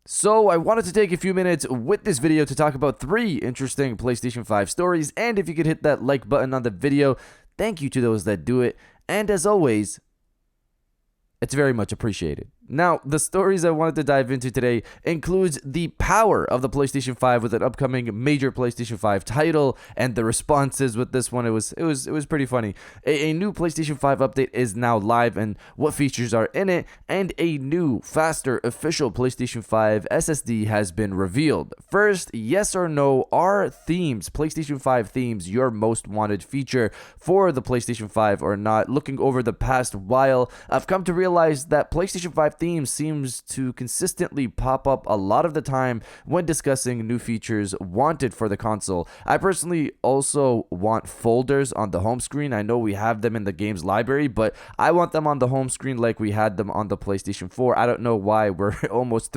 So I wanted to take a few minutes with this video to talk about 3 interesting PlayStation 5 stories, and if you could hit that like button on the video, thank you to those that do it, and as always, it's very much appreciated. Now, the stories I wanted to dive into today includes the power of the PlayStation 5 with an upcoming major PlayStation 5 title and the responses with this one. It was pretty funny. A new PlayStation 5 update is now live and what features are in it, and a new, faster official PlayStation 5 SSD has been revealed. First, yes or no, are themes, PlayStation 5 themes, your most wanted feature for the PlayStation 5 or not? Looking over the past while, I've come to realize that PlayStation 5 theme seems to consistently pop up a lot of the time when discussing new features wanted for the console. I personally also want folders on the home screen. I know we have them in the games library, but I want them on the home screen like we had them on the PlayStation 4. I don't know why we're almost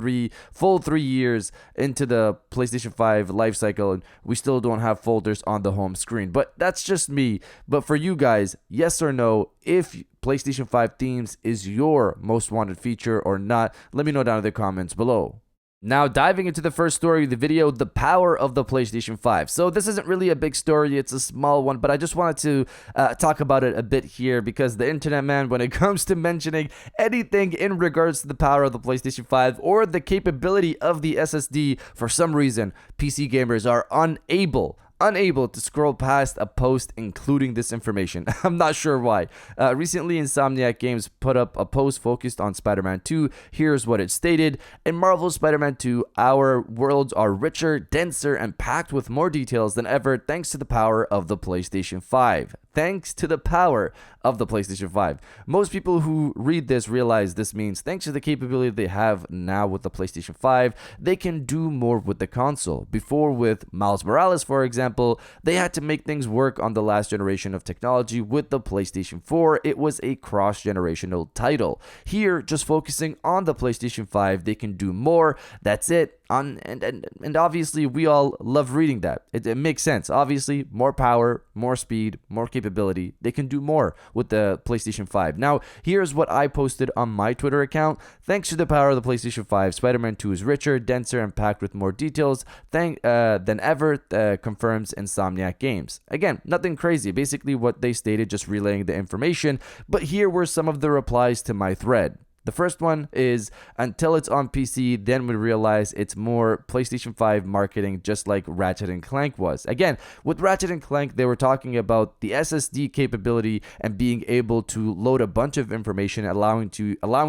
full 3 years into the PlayStation 5 life cycle and we still don't have folders on the home screen. But that's just me. But for you guys, yes or no, if PlayStation 5 themes is your most wanted feature or not, let me know down in the comments below. Now, diving into the first story of the video, the power of the PlayStation 5. So this isn't really a big story, it's a small one, but I just wanted to talk about it a bit here because the internet, man, when it comes to mentioning anything in regards to the power of the PlayStation 5 or the capability of the SSD, for some reason, PC gamers are unable to scroll past a post including this information. I'm not sure why. Recently, Insomniac Games put up a post focused on Spider-Man 2. Here's what it stated. In Marvel's Spider-Man 2, our worlds are richer, denser, and packed with more details than ever thanks to the power of the PlayStation 5. Thanks to the power of the PlayStation 5. Most people who read this realize this means thanks to the capability they have now with the PlayStation 5, they can do more with the console. Before, with Miles Morales, for example, they had to make things work on the last generation of technology. With the PlayStation 4, it was a cross-generational title. Here, just focusing on the PlayStation 5, they can do more. That's it. And obviously, we all love reading that. It makes sense. Obviously, more power, more speed, more capability. They can do more with the PlayStation 5. Now, here's what I posted on my Twitter account. Thanks to the power of the PlayStation 5, Spider-Man 2 is richer, denser, and packed with more details than ever, confirms Insomniac Games. Again, nothing crazy. Basically, what they stated, just relaying the information. But here were some of the replies to my thread. The first one is, until it's on PC, then we realize it's more PlayStation 5 marketing, just like Ratchet & Clank was. Again, with Ratchet & Clank, they were talking about the SSD capability and being able to load a bunch of information, allowing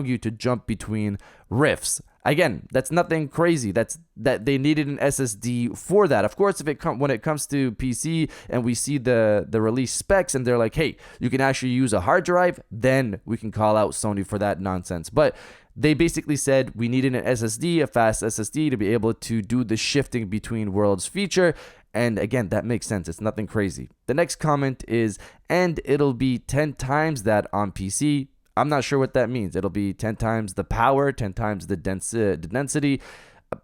you to jump between rifts. Again, that's nothing crazy. That they needed an SSD for that. Of course, when it comes to PC and we see the release specs and they're like, hey, you can actually use a hard drive, then we can call out Sony for that nonsense. But they basically said we needed an SSD, a fast SSD, to be able to do the shifting between worlds feature. And again, that makes sense. It's nothing crazy. The next comment is, and it'll be 10 times that on PC. I'm not sure what that means. It'll be 10 times the power, 10 times the density.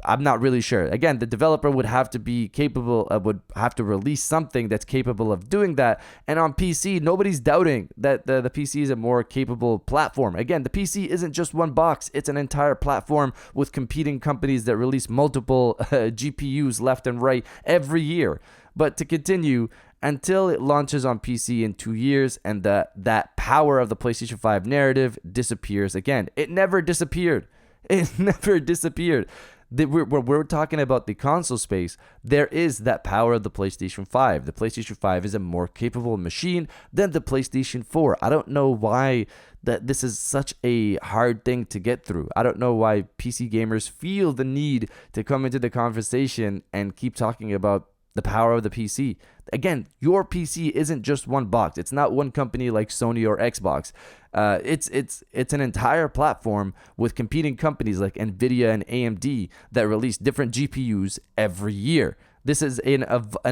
I'm not really sure. Again, the developer would have to be capable, would have to release something that's capable of doing that. And on PC, nobody's doubting that the PC is a more capable platform. Again, the PC isn't just one box. It's an entire platform with competing companies that release multiple GPUs left and right every year. But to continue, until it launches on PC in 2 years and that power of the PlayStation 5 narrative disappears again. It never disappeared. It never disappeared. We're talking about the console space. There is that power of the PlayStation 5. The PlayStation 5 is a more capable machine than the PlayStation 4. I don't know why that this is such a hard thing to get through. I don't know why PC gamers feel the need to come into the conversation and keep talking about the power of the PC. Again, your PC isn't just one box. It's not one company like Sony or Xbox. It's an entire platform with competing companies like Nvidia and AMD that release different GPUs every year. This is an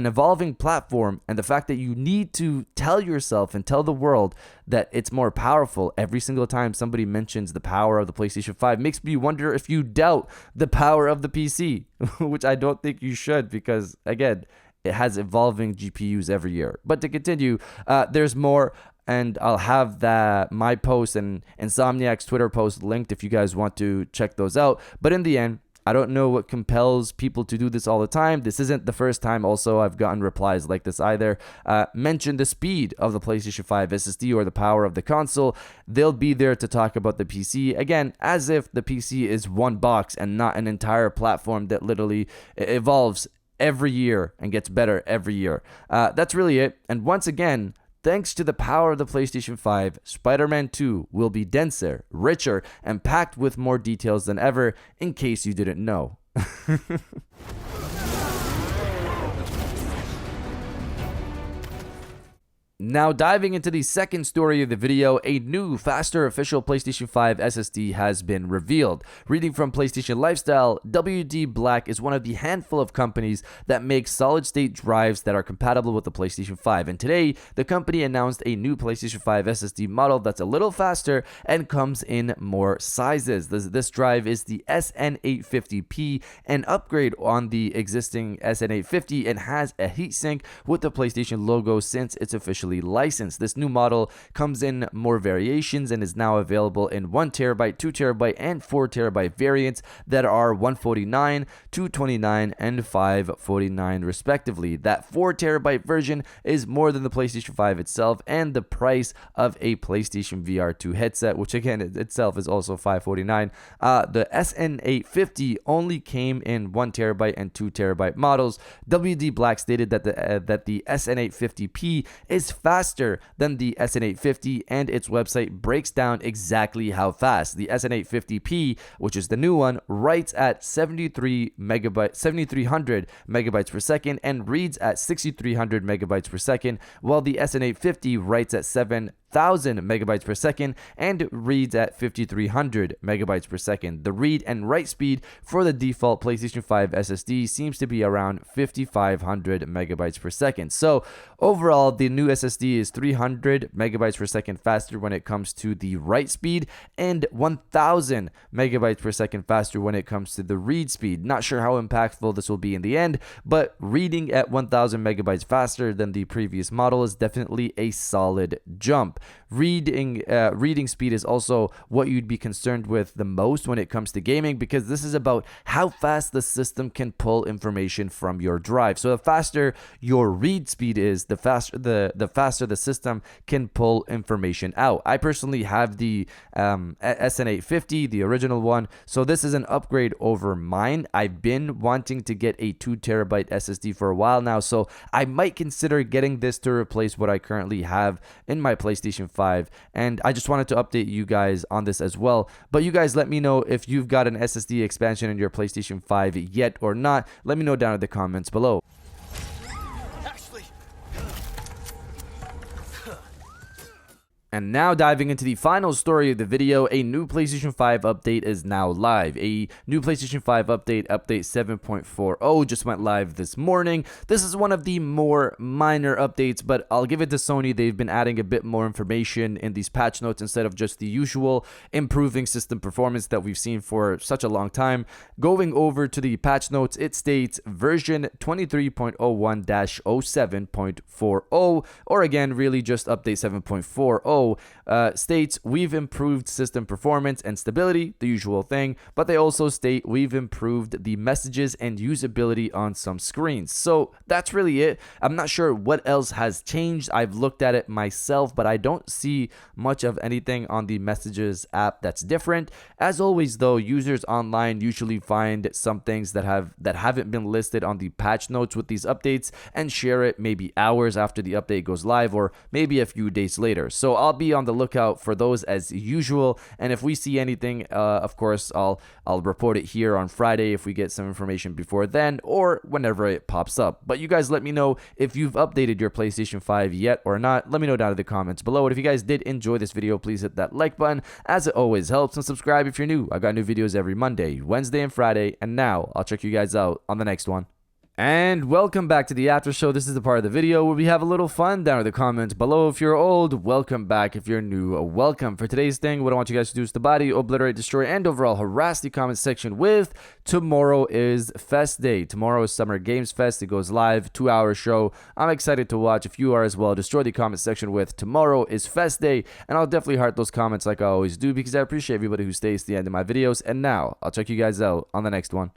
evolving platform, and the fact that you need to tell yourself and tell the world that it's more powerful every single time somebody mentions the power of the PlayStation 5 makes me wonder if you doubt the power of the PC, which I don't think you should, because again, it has evolving GPUs every year. But to continue, there's more, and I'll have my post and Insomniac's Twitter post linked if you guys want to check those out. But in the end, I don't know what compels people to do this all the time. This isn't the first time also I've gotten replies like this either. Mention the speed of the PlayStation 5 SSD or the power of the console. They'll be there to talk about the PC. Again, as if the PC is one box and not an entire platform that literally evolves every year and gets better every year. That's really it. And once again, thanks to the power of the PlayStation 5, Spider-Man 2 will be denser, richer, and packed with more details than ever, in case you didn't know. Now diving into the second story of the video, a new, faster official PlayStation 5 SSD has been revealed. Reading from PlayStation Lifestyle, WD Black is one of the handful of companies that make solid-state drives that are compatible with the PlayStation 5. And today, the company announced a new PlayStation 5 SSD model that's a little faster and comes in more sizes. This drive is the SN850P, an upgrade on the existing SN850, and has a heatsink with the PlayStation logo since it's officially licensed. This new model comes in more variations and is now available in 1TB, 2TB, and 4TB variants that are 149, 229, and 549 respectively. That 4TB version is more than the PlayStation 5 itself and the price of a PlayStation VR2 headset, which again itself is also 549. The SN850 only came in 1TB and 2TB models. WD Black stated that the SN850P is faster than the SN850, and its website breaks down exactly how fast. The SN850P, which is the new one, writes at 7300 megabytes per second and reads at 6300 megabytes per second, while the SN850 writes at 7,000 megabytes per second and reads at 5300 megabytes per second. The read and write speed for the default PlayStation 5 SSD seems to be around 5500 megabytes per second. So overall, the new SSD is 300 megabytes per second faster when it comes to the write speed and 1000 megabytes per second faster when it comes to the read speed. Not sure how impactful this will be in the end, but reading at 1000 megabytes faster than the previous model is definitely a solid jump. Reading speed is also what you'd be concerned with the most when it comes to gaming, because this is about how fast the system can pull information from your drive. So the faster your read speed is, the faster the system can pull information out. I personally have the SN850, the original one, so this is an upgrade over mine. I've been wanting to get a 2TB SSD for a while now, so I might consider getting this to replace what I currently have in my PlayStation 5, and I just wanted to update you guys on this as well. But you guys let me know if you've got an SSD expansion in your PlayStation 5 yet or not. Let me know down in the comments below. And now diving into the final story of the video, a new PlayStation 5 update is now live. A new PlayStation 5 update 7.40, just went live this morning. This is one of the more minor updates, but I'll give it to Sony. They've been adding a bit more information in these patch notes instead of just the usual improving system performance that we've seen for such a long time. Going over to the patch notes, it states version 23.01-07.40, or again, really just update 7.40. States we've improved system performance and stability, the usual thing, but they also state we've improved the messages and usability on some screens. So that's really it. I'm not sure what else has changed. I've looked at it myself, but I don't see much of anything on the messages app that's different. As always though, users online usually find some things that haven't been listed on the patch notes with these updates and share it maybe hours after the update goes live, or maybe a few days later. So I'll be on the lookout for those as usual, and if we see anything, of course I'll report it here on Friday if we get some information before then, or whenever it pops up. But you guys let me know if you've updated your PlayStation 5 yet or not. Let me know down in the comments below. And if you guys did enjoy this video, please hit that like button, as it always helps, and subscribe if you're new. I got new videos every Monday, Wednesday, and Friday, and now I'll check you guys out on the next one. And welcome back to the after show. This is the part of the video where we have a little fun down in the comments below. If you're old, welcome back. If you're new, welcome. For today's thing, what I want you guys to do is to body, obliterate, destroy, and overall harass the comment section with tomorrow is Fest Day. Tomorrow is Summer Games Fest. It goes live, 2-hour show. I'm excited to watch. If you are as well, destroy the comment section with tomorrow is Fest Day. And I'll definitely heart those comments like I always do because I appreciate everybody who stays to the end of my videos. And now, I'll check you guys out on the next one.